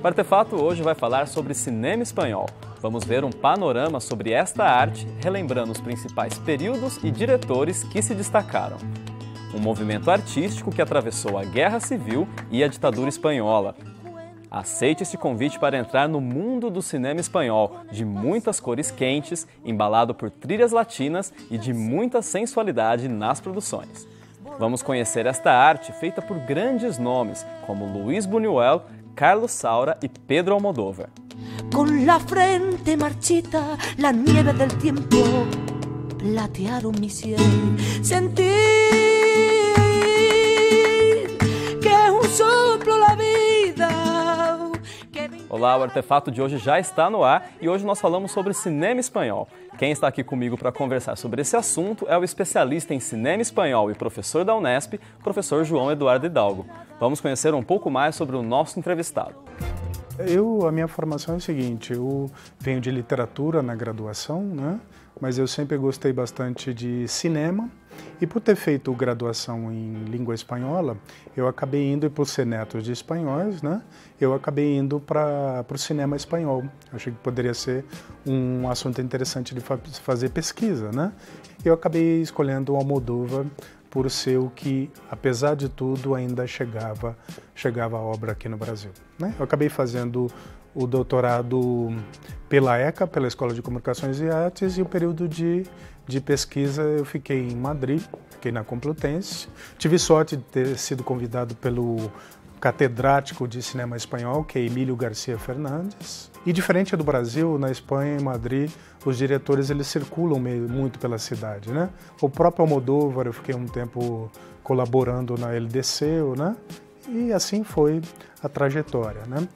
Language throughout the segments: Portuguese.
O Artefato hoje vai falar sobre cinema espanhol. Vamos ver um panorama sobre esta arte, relembrando os principais períodos e diretores que se destacaram. Um movimento artístico que atravessou a Guerra Civil e a ditadura espanhola. Aceite este convite para entrar no mundo do cinema espanhol, de muitas cores quentes, embalado por trilhas latinas e de muita sensualidade nas produções. Vamos conhecer esta arte feita por grandes nomes, como Luis Buñuel, Carlos Saura e Pedro Almodóvar. Com la frente marchita, la nieve del tiempo platearon mi cielo. Sentí que es un soplo la vida. Olá, o Artefato de hoje já está no ar e hoje nós falamos sobre cinema espanhol. Quem está aqui comigo para conversar sobre esse assunto é o especialista em cinema espanhol e professor da Unesp, professor João Eduardo Hidalgo. Vamos conhecer um pouco mais sobre o nosso entrevistado. A minha formação é o seguinte, eu venho de literatura na graduação, né? Mas eu sempre gostei bastante de cinema e por ter feito graduação em língua espanhola, eu acabei indo, e por ser neto de espanhóis, né? Eu acabei indo para o cinema espanhol. Achei que poderia ser um assunto interessante de fazer pesquisa, né? Eu acabei escolhendo o Almodóvar por ser o que, apesar de tudo, ainda chegava a obra aqui no Brasil, né? Eu acabei fazendo o doutorado pela ECA, pela Escola de Comunicações e Artes, e o período de pesquisa eu fiquei em Madrid, fiquei na Complutense. Tive sorte de ter sido convidado pelo catedrático de cinema espanhol, que é Emílio García Fernandes. E diferente do Brasil, na Espanha, em Madrid, os diretores eles circulam muito pela cidade, né? O próprio Almodóvar, eu fiquei um tempo colaborando na LDC, né? E assim foi a trajetória, né?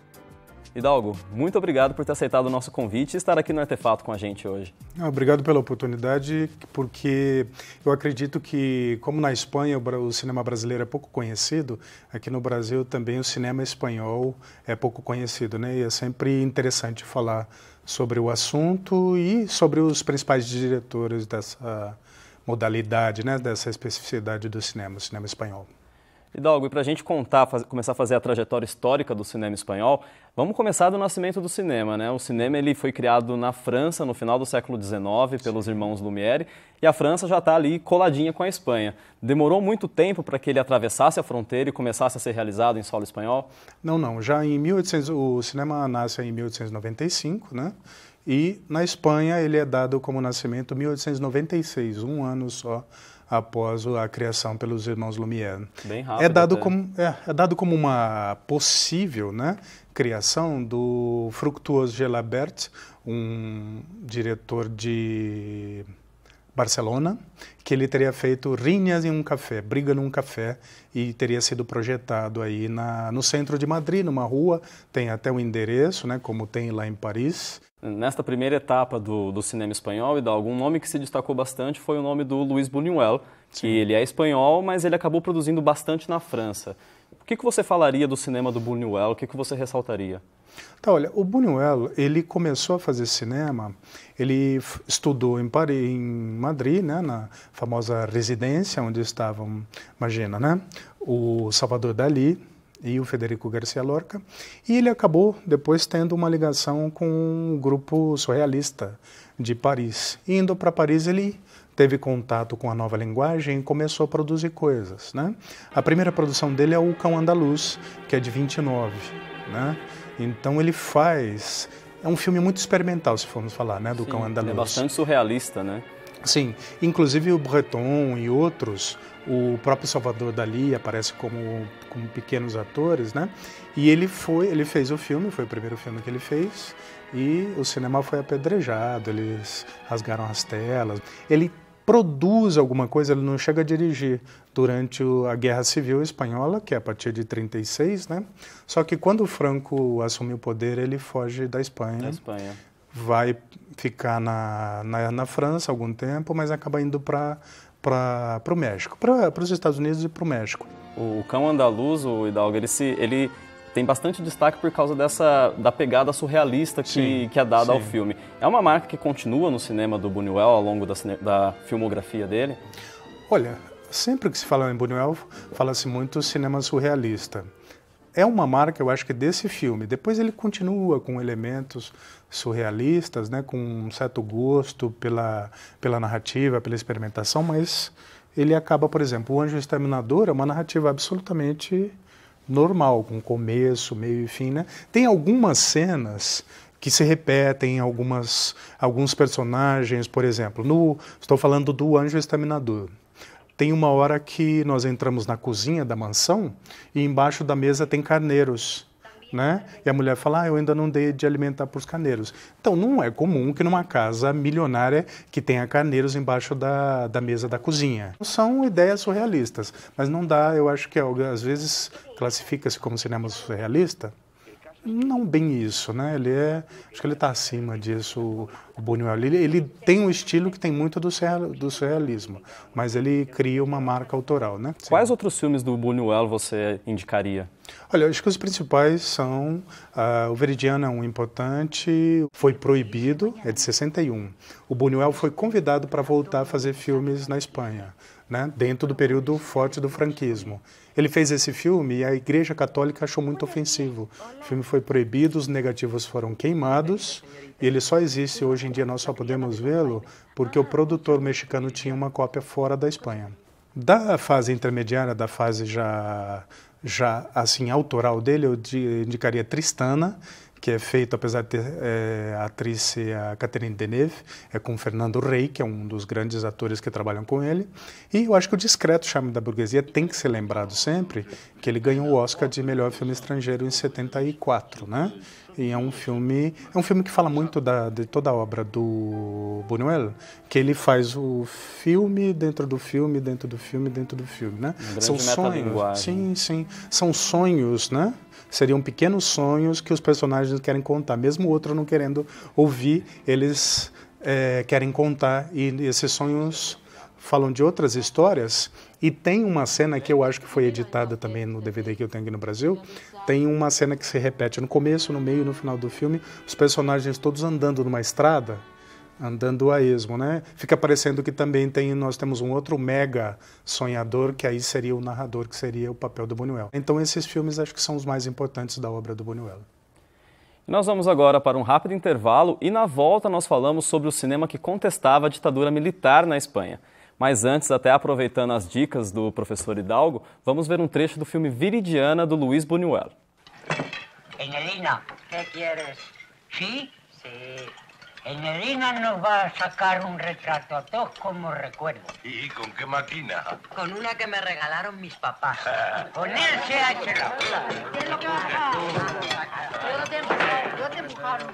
Hidalgo, muito obrigado por ter aceitado o nosso convite e estar aqui no Artefato com a gente hoje. Obrigado pela oportunidade, porque eu acredito que, como na Espanha o cinema brasileiro é pouco conhecido, aqui no Brasil também o cinema espanhol é pouco conhecido, né? E é sempre interessante falar sobre o assunto e sobre os principais diretores dessa modalidade, né? Dessa especificidade do cinema, o cinema espanhol. Hidalgo, e para a gente começar a fazer a trajetória histórica do cinema espanhol, vamos começar do nascimento do cinema, né? O cinema ele foi criado na França no final do século XIX pelos irmãos Lumière e a França já está ali coladinha com a Espanha. Demorou muito tempo para que ele atravessasse a fronteira e começasse a ser realizado em solo espanhol? Não. Já em 1800, o cinema nasce em 1895, né? E na Espanha ele é dado como nascimento em 1896, um ano só após a criação pelos irmãos Lumière. Bem rápido. É dado como uma possível, né, criação do Fructuoso Gelabert, um diretor de Barcelona, que ele teria feito Rinhas em um Café, Briga num Café, e teria sido projetado aí no centro de Madrid, numa rua, tem até o endereço, né, como tem lá em Paris. Nesta primeira etapa do cinema espanhol, Hidalgo, um nome que se destacou bastante foi o nome do Luis Buñuel, que ele é espanhol, mas ele acabou produzindo bastante na França. O que você falaria do cinema do Buñuel? O que você ressaltaria? Tá, olha, o Buñuel, ele começou a fazer cinema, ele estudou em Paris, em Madrid, né, na famosa residência onde estavam, imagina, né, o Salvador Dalí e o Federico García Lorca, e ele acabou depois tendo uma ligação com o grupo surrealista de Paris. E indo para Paris, ele teve contato com a nova linguagem e começou a produzir coisas, né? A primeira produção dele é o Cão Andaluz, que é de 29, né? Então ele faz... É um filme muito experimental, se formos falar, né, do Sim, Cão Andaluz. É bastante surrealista, né? Sim, inclusive o Breton e outros, o próprio Salvador Dalí aparece como pequenos atores, né? E ele fez o filme, foi o primeiro filme que ele fez, e o cinema foi apedrejado, eles rasgaram as telas. Ele produz alguma coisa, ele não chega a dirigir durante a Guerra Civil Espanhola, que é a partir de 36, né? Só que quando o Franco assumiu o poder, ele foge da Espanha. Da Espanha. Vai ficar na França algum tempo, mas acaba indo para o México, para os Estados Unidos e para o México. O Cão Andaluz, o Hidalgo, ele tem bastante destaque por causa da pegada surrealista que é dada ao filme. É uma marca que continua no cinema do Buñuel ao longo da filmografia dele? Olha, sempre que se fala em Buñuel, fala-se muito cinema surrealista. é uma marca, eu acho que desse filme. Depois ele continua com elementos surrealistas, né, com um certo gosto pela narrativa, pela experimentação, mas ele acaba, por exemplo, O Anjo Exterminador é uma narrativa absolutamente normal, com começo, meio e fim, né? Tem algumas cenas que se repetem, alguns personagens, por exemplo, estou falando do Anjo Exterminador. Tem uma hora que nós entramos na cozinha da mansão e embaixo da mesa tem carneiros, né? E a mulher fala, eu ainda não dei de alimentar para os carneiros. Então, não é comum que numa casa milionária que tenha carneiros embaixo da mesa da cozinha. São ideias surrealistas, mas não dá, eu acho que às vezes classifica-se como cinema surrealista. Não bem isso, né? Acho que ele está acima disso, o Buñuel. Ele tem um estilo que tem muito do surrealismo, mas ele cria uma marca autoral, né? Sim. Quais outros filmes do Buñuel você indicaria? Olha, acho que os principais são O Veridiano é um importante, foi proibido, é de 61. O Buñuel foi convidado para voltar a fazer filmes na Espanha, né? Dentro do período forte do franquismo. Ele fez esse filme e a Igreja Católica achou muito ofensivo. O filme foi proibido, os negativos foram queimados e ele só existe hoje em dia, nós só podemos vê-lo porque o produtor mexicano tinha uma cópia fora da Espanha. Da fase intermediária, da fase já assim autoral dele, eu indicaria Tristana, que é feito, apesar de ter a atriz ser a Catherine Deneuve, é com Fernando Rey, que é um dos grandes atores que trabalham com ele. E eu acho que O Discreto Charme da Burguesia tem que ser lembrado sempre, que ele ganhou o Oscar de melhor filme estrangeiro em 74, né? E é um filme que fala muito de toda a obra do Buñuel, que ele faz o filme dentro do filme, dentro do filme, dentro do filme, né? São sonhos. Sim. São sonhos, né? Seriam pequenos sonhos que os personagens querem contar, mesmo o outro não querendo ouvir, eles querem contar, e esses sonhos falam de outras histórias. E tem uma cena que eu acho que foi editada também no DVD que eu tenho aqui no Brasil, tem uma cena que se repete no começo, no meio e no final do filme, os personagens todos andando numa estrada, andando a esmo, né? Fica parecendo que também nós temos um outro mega sonhador, que aí seria o narrador, que seria o papel do Buñuel. Então esses filmes acho que são os mais importantes da obra do Buñuel. Nós vamos agora para um rápido intervalo e na volta nós falamos sobre o cinema que contestava a ditadura militar na Espanha. Mas antes, até aproveitando as dicas do professor Hidalgo, vamos ver um trecho do filme Viridiana, do Luis Buñuel. Enelina, ¿qué quieres? ¿Sí? Sí. Enelina nos va a sacar un retrato a todos como recuerdo. ¿Y con qué máquina? Con una que me regalaron mis papás. Con él se ha hecho. Yo te empujaron,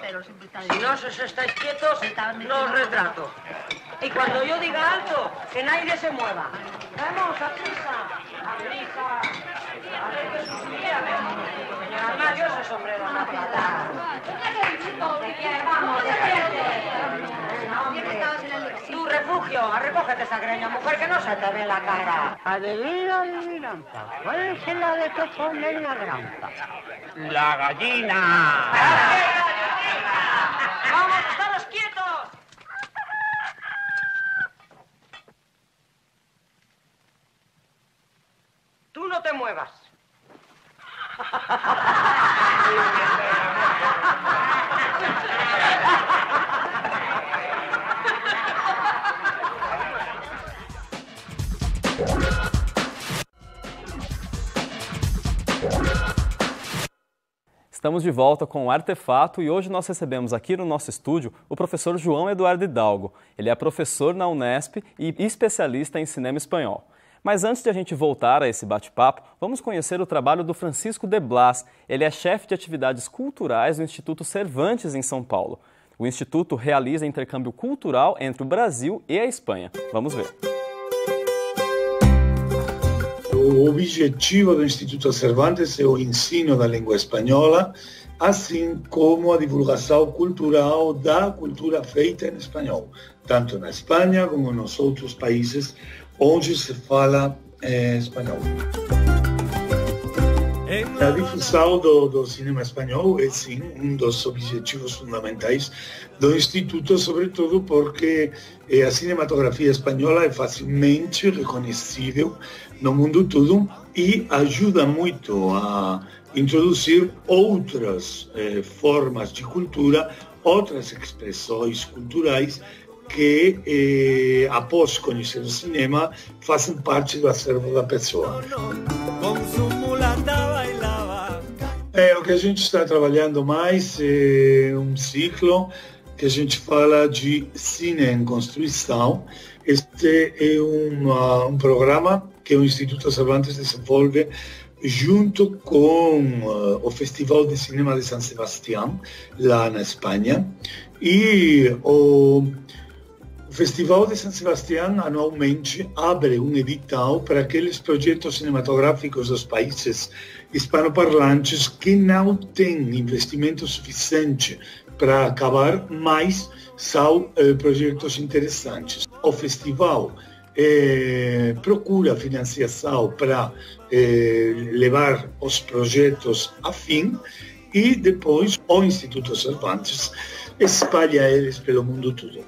pero siempre está Si no os estáis quietos, no os retrato. Y cuando yo diga alto, que nadie se mueva. Vamos, a prisa. A prisa. A ver que subiera. Señora Mayo, ese sombrero no plata. Vamos, despierte. Tu refugio, recógete esa greña, mujer, que no se te ve la cara. Adivina, adivinanza. ¿Cuál es la de que pone en la granja? La gallina. ¡Vamos, estaros quietos! Tú no te muevas. Estamos de volta com o Artefato e hoje nós recebemos aqui no nosso estúdio o professor João Eduardo Hidalgo. Ele é professor na Unesp e especialista em cinema espanhol. Mas antes de a gente voltar a esse bate-papo, vamos conhecer o trabalho do Francisco de Blas. Ele é chefe de atividades culturais do Instituto Cervantes, em São Paulo. O Instituto realiza intercâmbio cultural entre o Brasil e a Espanha. Vamos ver. O objetivo do Instituto Cervantes é o ensino da língua espanhola, assim como a divulgação cultural da cultura feita em espanhol, tanto na Espanha como nos outros países onde se fala espanhol. A difusão do cinema espanhol é, sim, um dos objetivos fundamentais do Instituto, sobretudo porque a cinematografia espanhola é facilmente reconhecível no mundo todo e ajuda muito a introduzir outras formas de cultura, outras expressões culturais que, após conhecer o cinema, fazem parte do acervo da pessoa. O que a gente está trabalhando mais é um ciclo que a gente fala de cine em construção. Este é um programa que o Instituto Cervantes desenvolve junto com o Festival de Cinema de San Sebastián, lá na Espanha. E o Festival de San Sebastián anualmente abre um edital para aqueles projetos cinematográficos dos países hispanoparlantes que não têm investimento suficiente para acabar, mas são projetos interessantes. O festival procura financiação para levar os projetos a fim e depois o Instituto Cervantes espalha eles pelo mundo todo.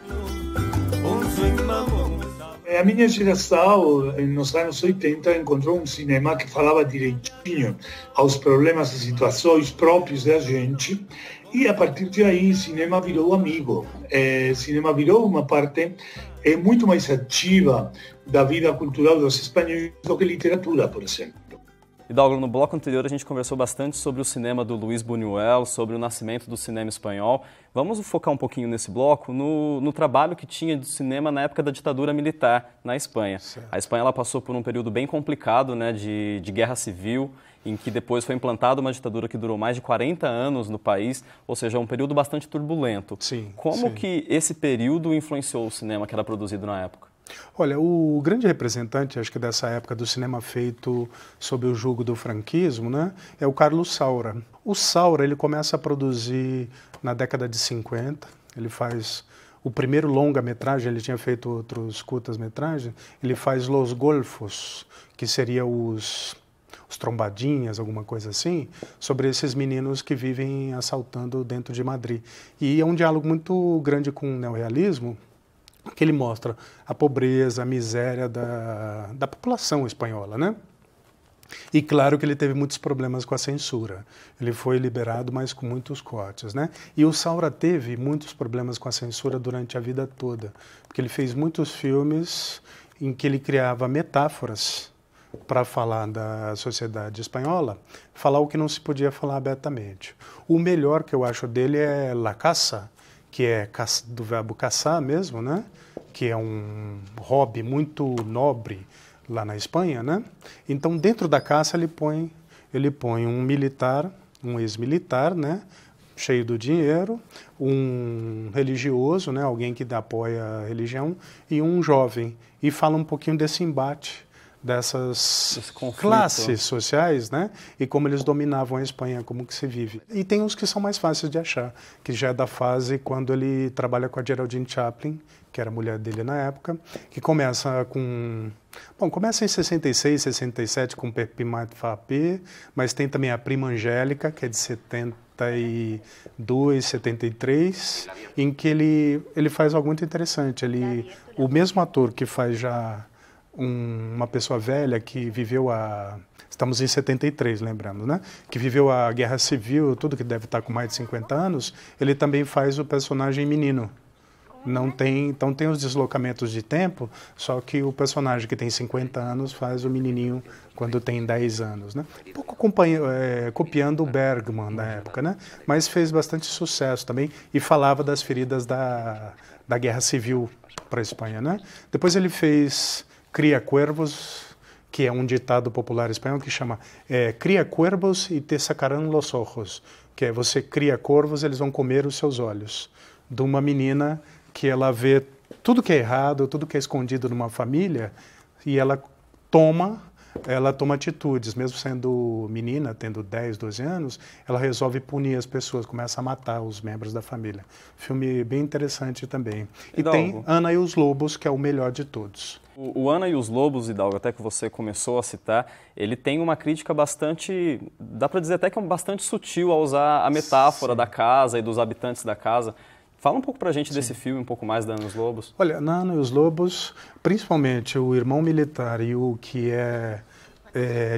A minha geração, nos anos 80, encontrou um cinema que falava direitinho aos problemas e situações próprios da gente, e a partir de aí, cinema virou amigo. Cinema virou uma parte muito mais ativa da vida cultural dos espanhóis do que literatura, por exemplo. Hidalgo, no bloco anterior a gente conversou bastante sobre o cinema do Luis Buñuel, sobre o nascimento do cinema espanhol. Vamos focar um pouquinho nesse bloco no trabalho que tinha de cinema na época da ditadura militar na Espanha. Certo. A Espanha ela passou por um período bem complicado, né, de guerra civil, em que depois foi implantada uma ditadura que durou mais de 40 anos no país, ou seja, um período bastante turbulento. Sim, Como que esse período influenciou o cinema que era produzido na época? Olha, o grande representante, acho que dessa época do cinema feito sob o jugo do franquismo, né, é o Carlos Saura. O Saura, ele começa a produzir na década de 50, ele faz o primeiro longa-metragem, ele tinha feito outros curtas-metragens, ele faz Los Golfos, que seria os trombadinhas, alguma coisa assim, sobre esses meninos que vivem assaltando dentro de Madrid. E é um diálogo muito grande com o neorrealismo, que ele mostra a pobreza, a miséria da população espanhola, né? E claro que ele teve muitos problemas com a censura. Ele foi liberado, mas com muitos cortes, né? E o Saura teve muitos problemas com a censura durante a vida toda, porque ele fez muitos filmes em que ele criava metáforas para falar da sociedade espanhola, falar o que não se podia falar abertamente. O melhor que eu acho dele é La Caça, que é do verbo caçar mesmo, né? Que é um hobby muito nobre lá na Espanha, né? Então, dentro da caça, ele põe um militar, um ex-militar, né? Cheio do dinheiro, um religioso, né? Alguém que apoia a religião, e um jovem. E fala um pouquinho desse embate, dessas classes sociais, né? E como eles dominavam a Espanha, como que se vive. E tem uns que são mais fáceis de achar, que já é da fase quando ele trabalha com a Geraldine Chaplin, que era a mulher dele na época, que começa começa em 66, 67 com Perpimat Fapé, mas tem também a Prima Angélica, que é de 72, 73, em que ele faz algo muito interessante. O mesmo ator que faz já uma pessoa velha que viveu estamos em 73, lembrando, né? Que viveu a Guerra Civil, tudo que deve estar com mais de 50 anos, ele também faz o personagem menino. Então tem os deslocamentos de tempo, só que o personagem que tem 50 anos faz o menininho quando tem 10 anos, né? Um pouco copiando o Bergman da época, né? Mas fez bastante sucesso também e falava das feridas da Guerra Civil para a Espanha, né? Depois ele fez Cria Cuervos, que é um ditado popular espanhol que chama Cria cuervos y te sacarán los ojos, que é você cria corvos, eles vão comer os seus olhos, de uma menina que ela vê tudo que é errado, tudo que é escondido numa família, e ela toma ela toma atitudes, mesmo sendo menina, tendo 10, 12 anos, ela resolve punir as pessoas, começa a matar os membros da família. Filme bem interessante também. E tem Ana e os Lobos, que é o melhor de todos. O Ana e os Lobos, Hidalgo, até que você começou a citar, ele tem uma crítica bastante, dá para dizer até que é bastante sutil ao usar a metáfora da casa e dos habitantes da casa. Fala um pouco pra gente desse filme, um pouco mais da Ana e os Lobos. Olha, na Ana e os Lobos, principalmente o irmão militar e o que é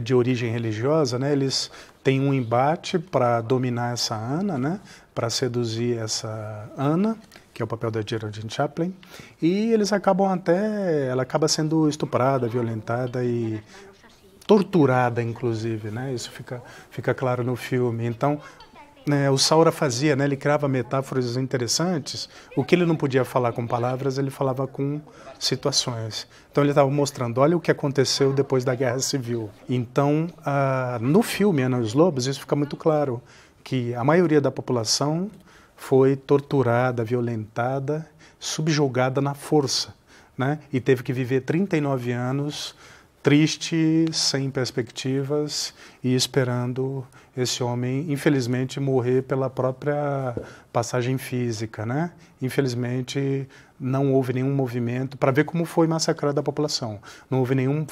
de origem religiosa, né, eles têm um embate para dominar essa Ana, né, para seduzir essa Ana, que é o papel da Geraldine Chaplin, e eles ela acaba sendo estuprada, violentada e torturada, inclusive, né, isso fica claro no filme. Então, né, o Saura fazia, né, ele criava metáforas interessantes. O que ele não podia falar com palavras, ele falava com situações. Então ele estava mostrando, olha o que aconteceu depois da Guerra Civil. Então, no filme Ana e os Lobos, isso fica muito claro, que a maioria da população foi torturada, violentada, subjugada na força, né, e teve que viver 39 anos triste, sem perspectivas e esperando esse homem, infelizmente, morrer pela própria passagem física, né? Infelizmente, não houve nenhum movimento para ver como foi massacrada a população. Não houve nenhuma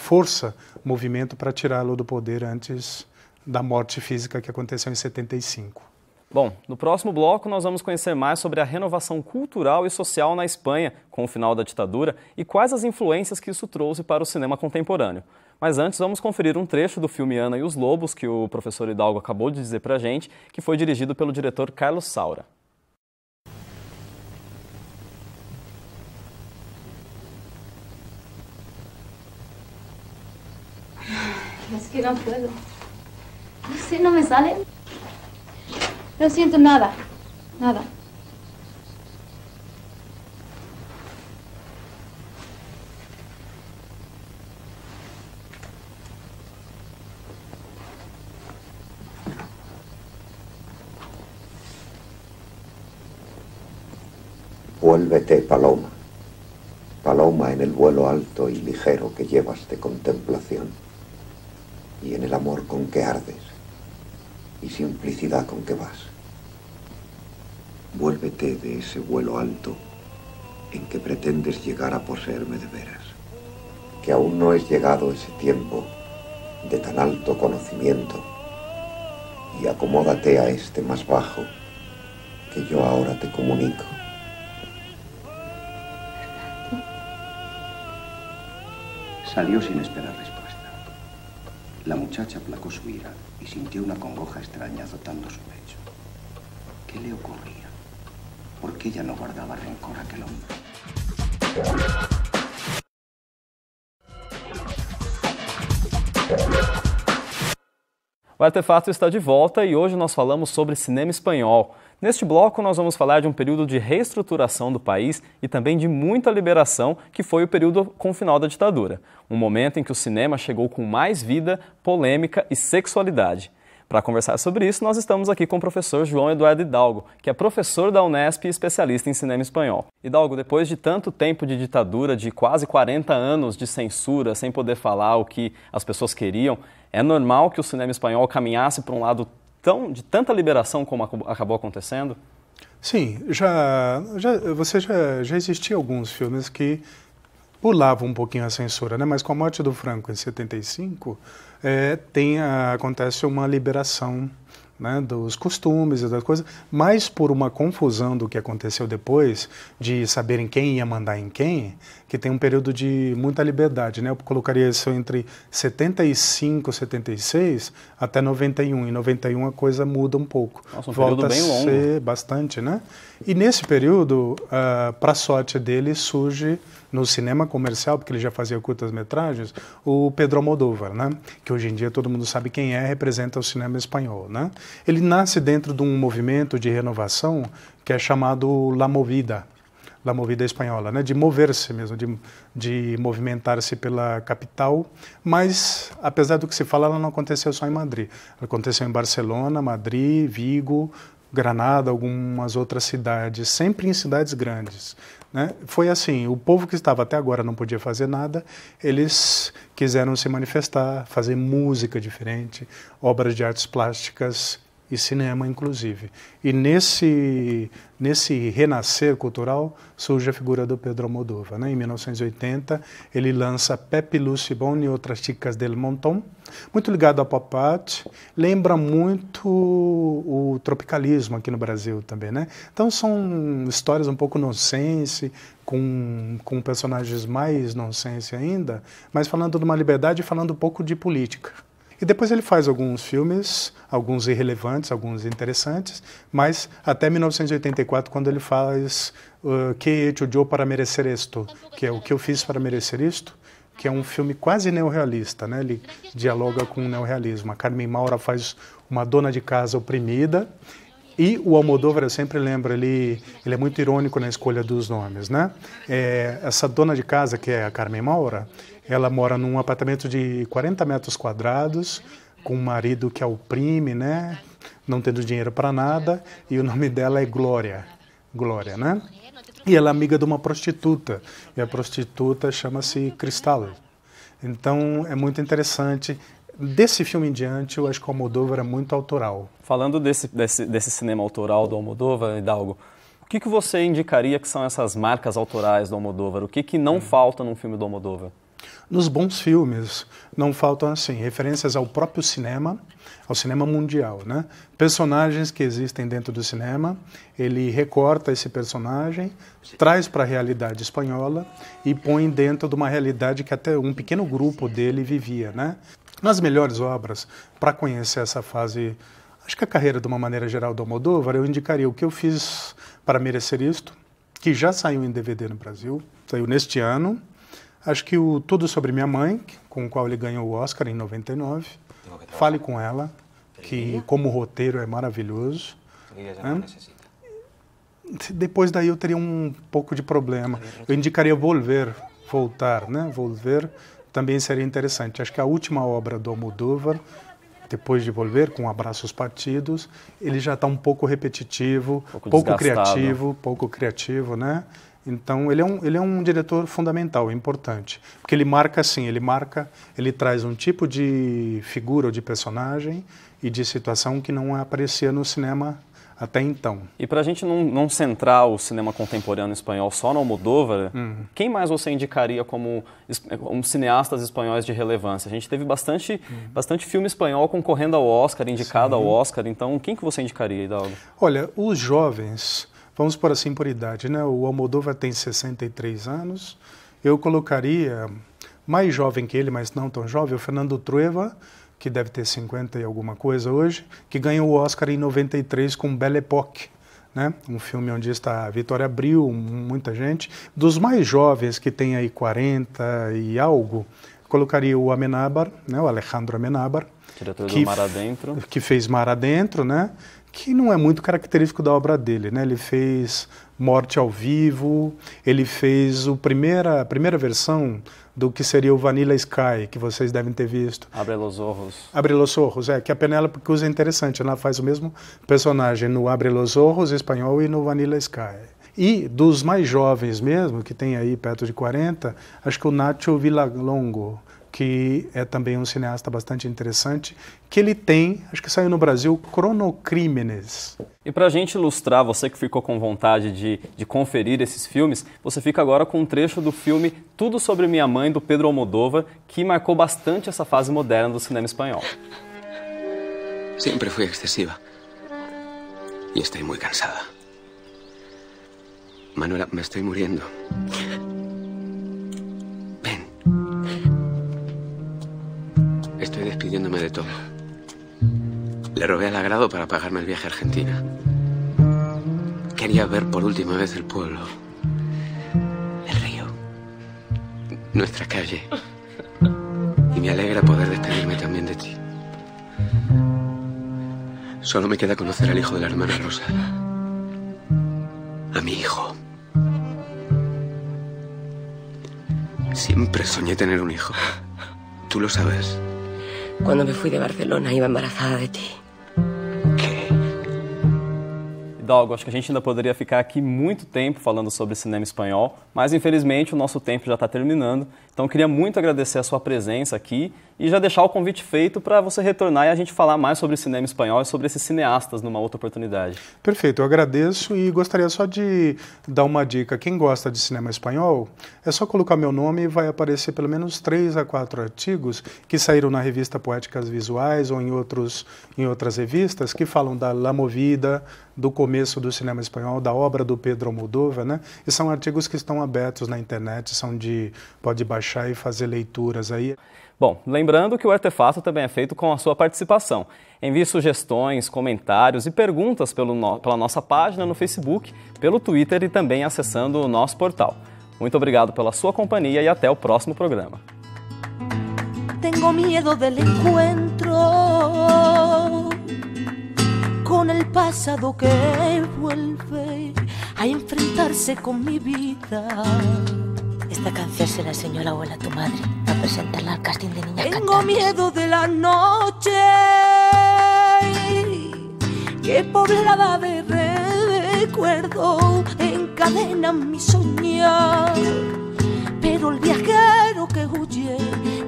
movimento para tirá-lo do poder antes da morte física que aconteceu em 75. Bom, no próximo bloco nós vamos conhecer mais sobre a renovação cultural e social na Espanha com o final da ditadura e quais as influências que isso trouxe para o cinema contemporâneo. Mas antes vamos conferir um trecho do filme Ana e os Lobos, que o professor Hidalgo acabou de dizer pra gente, que foi dirigido pelo diretor Carlos Saura. Es que no puedo. No sé, no me sale. No siento nada, nada. Vuélvete, paloma, paloma en el vuelo alto y ligero que llevas de contemplación, y en el amor con que ardes, y simplicidad con que vas. Vuélvete de ese vuelo alto en que pretendes llegar a poseerme de veras, que aún no es llegado ese tiempo de tan alto conocimiento, y acomódate a este más bajo que yo ahora te comunico. Salió sin esperar respuesta. La muchacha aplacó su ira y sintió una congoja extraña azotando su pecho. ¿Qué le ocurría? ¿Por qué ella no guardaba rencor a aquel hombre? O Artefato está de volta e hoje nós falamos sobre cinema espanhol. Neste bloco nós vamos falar de um período de reestruturação do país e também de muita liberação, que foi o período com o final da ditadura. Um momento em que o cinema chegou com mais vida, polêmica e sexualidade. Para conversar sobre isso, nós estamos aqui com o professor João Eduardo Hidalgo, que é professor da Unesp e especialista em cinema espanhol. Hidalgo, depois de tanto tempo de ditadura, de quase 40 anos de censura, sem poder falar o que as pessoas queriam, é normal que o cinema espanhol caminhasse para um lado de tanta liberação como acabou acontecendo? Sim, já existiam alguns filmes que pulavam um pouquinho a censura, né? Mas com a morte do Franco em 75, acontece uma liberação, né, dos costumes e das coisas, mais por uma confusão do que aconteceu depois, de saberem quem ia mandar em quem, que tem um período de muita liberdade, né? Eu colocaria isso entre 75, 76 até 91. Em 91 a coisa muda um pouco. Nossa, um volta período bem longo. A ser bastante, né? E nesse período, para sorte dele, surge no cinema comercial, porque ele já fazia curtas-metragens, o Pedro Almodóvar, né? Que hoje em dia todo mundo sabe quem representa o cinema espanhol, né? Ele nasce dentro de um movimento de renovação que é chamado La Movida espanhola, né? De mover-se mesmo, de movimentar-se pela capital, mas, apesar do que se fala, ela não aconteceu só em Madrid. Ela aconteceu em Barcelona, Madrid, Vigo, Granada, algumas outras cidades, sempre em cidades grandes, né? Foi assim, o povo que estava até agora não podia fazer nada, eles quiseram se manifestar, fazer música diferente, obras de artes plásticas e cinema, inclusive. E nesse renascer cultural surge a figura do Pedro Almodóvar, né? Em 1980, ele lança Pepe, Lucy Bone e Outras Chicas del Montón, muito ligado ao pop art, lembra muito o tropicalismo aqui no Brasil também, né? Então são histórias um pouco nonsense, com personagens mais nonsense ainda, mas falando de uma liberdade e falando um pouco de política. E depois ele faz alguns filmes, alguns irrelevantes, alguns interessantes, mas até 1984, quando ele faz Que he hecho yo para merecer esto, que é O que eu fiz para merecer isto, que é um filme quase neorrealista, né? Ele dialoga com o neorrealismo. A Carmen Maura faz uma dona de casa oprimida, e o Almodóvar, eu sempre lembro, ele é muito irônico na escolha dos nomes, né? Essa dona de casa, que é a Carmen Maura, ela mora num apartamento de 40 metros quadrados, com um marido que a oprime, né? Não tendo dinheiro para nada, e o nome dela é Glória, né? E ela é amiga de uma prostituta, e a prostituta chama-se Cristal. Então é muito interessante. Desse filme em diante, eu acho que o Almodóvar é muito autoral. Falando desse cinema autoral do Almodóvar, Hidalgo, o que você indicaria que são essas marcas autorais do Almodóvar? O que não falta num filme do Almodóvar? Nos bons filmes não faltam assim referências ao próprio cinema, ao cinema mundial, né? Personagens que existem dentro do cinema, ele recorta esse personagem, traz para a realidade espanhola e põe dentro de uma realidade que até um pequeno grupo dele vivia, né? Nas melhores obras, para conhecer essa fase, acho que a carreira de uma maneira geral do Almodóvar, eu indicaria O que eu fiz para merecer isto, que já saiu em DVD no Brasil, saiu neste ano. Acho que o Tudo sobre Minha Mãe, com o qual ele ganhou o Oscar em 99. Fale com ela, que como roteiro é maravilhoso. Né? Depois daí eu teria um pouco de problema. Eu indicaria Voltar, né? Volver também seria interessante. Acho que a última obra do Almodóvar, depois de Volver, com Abraços Partidos, ele já está um pouco repetitivo, pouco criativo, né? Então, ele é um diretor fundamental, importante, porque ele marca assim, ele traz um tipo de figura ou de personagem e de situação que não aparecia no cinema até então. E para a gente não centrar o cinema contemporâneo espanhol só no Almodóvar, quem mais você indicaria como cineastas espanhóis de relevância? A gente teve bastante filme espanhol concorrendo ao Oscar, indicado ao Oscar, então quem que você indicaria, Hidalgo? Olha, os jovens... Vamos por assim por idade, né? O Almodóvar tem 63 anos. Eu colocaria mais jovem que ele, mas não tão jovem, o Fernando Trueba, que deve ter 50 e alguma coisa hoje, que ganhou o Oscar em 93 com Belle Époque, né? Um filme onde está a Vitória Abril, muita gente. Dos mais jovens, que tem aí 40 e algo, colocaria o Amenábar, né? O Alejandro Amenábar, diretor do Mar Adentro, que fez Mar Adentro, né? Que não é muito característico da obra dele, né? Ele fez Morte ao Vivo, ele fez a primeira versão do que seria o Vanilla Sky, que vocês devem ter visto. Abre los Ojos. Abre los Ojos, que a Penélope Cruz é interessante, ela faz o mesmo personagem no Abre los Ojos espanhol e no Vanilla Sky. E dos mais jovens mesmo, que tem aí perto de 40, acho que o Nacho Villalongo, que é também um cineasta bastante interessante, que ele tem, acho que saiu no Brasil, Cronocrímenes. E para a gente ilustrar, você que ficou com vontade de conferir esses filmes, você fica agora com um trecho do filme Tudo sobre Minha Mãe, do Pedro Almodóvar, que marcou bastante essa fase moderna do cinema espanhol. Sempre fui excesiva. E estou muito cansada. Manuela, me estou muriendo. Estoy despidiéndome de todo. Le robé al agrado para pagarme el viaje a Argentina. Quería ver por última vez el pueblo, el río, nuestra calle. Y me alegra poder despedirme también de ti. Solo me queda conocer al hijo de la hermana Rosa. A mi hijo. Siempre soñé tener un hijo. Tú lo sabes. Cuando me fui de Barcelona iba embarazada de ti. Hidalgo, acho que a gente ainda poderia ficar aqui muito tempo falando sobre cinema espanhol, mas infelizmente o nosso tempo já está terminando. Então eu queria muito agradecer a sua presença aqui e já deixar o convite feito para você retornar e a gente falar mais sobre cinema espanhol e sobre esses cineastas numa outra oportunidade. Perfeito, eu agradeço e gostaria só de dar uma dica. Quem gosta de cinema espanhol, é só colocar meu nome e vai aparecer pelo menos 3 a 4 artigos que saíram na revista Poéticas Visuais ou em outras revistas que falam da La Movida, do começo do cinema espanhol, da obra do Pedro Almodóvar, né? E são artigos que estão abertos na internet, pode baixar e fazer leituras aí. Bom, lembrando que o Artefato também é feito com a sua participação. Envie sugestões, comentários e perguntas pela nossa página no Facebook, pelo Twitter e também acessando o nosso portal. Muito obrigado pela sua companhia e até o próximo programa. Tengo miedo del encuentro con el pasado que vuelve a enfrentarse con mi vida. Esta canción se la enseñó la abuela a tu madre a presentarla al casting de niñas cantantes. Tengo miedo de la noche que poblada de recuerdos encadenan mi soñar. Pero el viajero que huye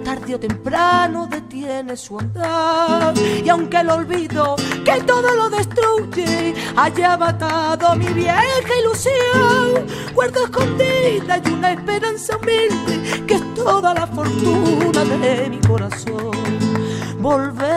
tarde o temprano detiene su andar. Y aunque el olvido que todo lo destruye haya matado mi vieja ilusión, guardo escondida y una esperanza humilde que es toda la fortuna de mi corazón. Volver